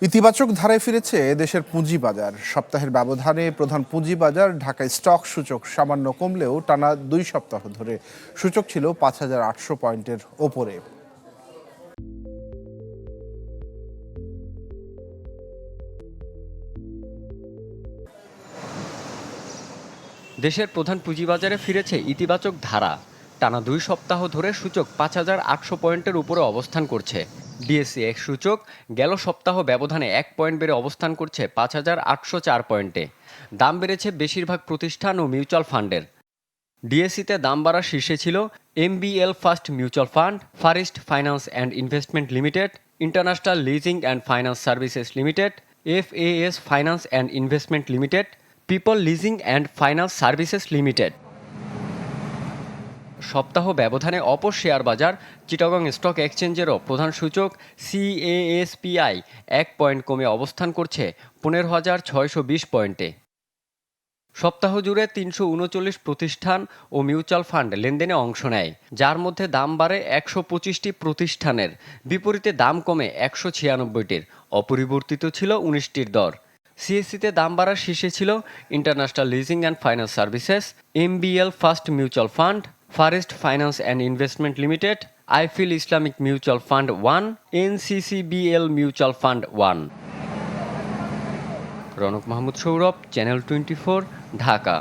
ইতিবাচক ধারায় ফিরেছে দেশের পুঁজিবাজার। সপ্তাহের ব্যবধানে প্রধান পুঁজিবাজার ঢাকায় স্টক সূচক সামান্য কমলেও টানা 2 সপ্তাহ ধরে সূচক ছিল 5,800 পয়েন্টের ওপরে। দেশের প্রধান পুঁজিবাজারে ফিরেছে ইতিবাচক ধারা। টানা 2 সপ্তাহ ধরে সূচক 5,800 পয়েন্টের উপরে অবস্থান করছে। ডিএসসিএক্স সূচক গেল সপ্তাহ ব্যবধানে 1 পয়েন্ট বেড়ে অবস্থান করছে 5,804 পয়েন্টে। দাম বেড়েছে বেশিরভাগ প্রতিষ্ঠান ও মিউচুয়াল ফান্ডের। ডিএসসিতে দাম বাড়ার শীর্ষে ছিল MBL first mutual fund, first finance and investment limited, international leasing and finance services limited, এফএএস finance and investment limited, people leasing and finance services limited. সপ্তাহ ব্যবধানে অপর শেয়ার বাজার চিটাগং স্টক এক্সচেঞ্জেরও প্রধান সূচক সিএএসপিআই 1 পয়েন্ট কমে অবস্থান করছে 15,620 পয়েন্টে। সপ্তাহ জুড়ে 339 প্রতিষ্ঠান ও মিউচুয়াল ফান্ড লেনদেনে অংশ নেয়, যার মধ্যে দাম বাড়ে 125টি প্রতিষ্ঠানের, বিপরীতে দাম কমে 196টির। অপরিবর্তিত ছিল 19টির দর। সিএসসিতে দাম বাড়ার শীর্ষে ছিল international leasing and finance services, MBL first mutual fund, Fareast finance and investment limited, IFIL Islamic mutual fund 1, NCCBL mutual fund 1। Ronok Mahmud Sourav, channel 24, Dhaka.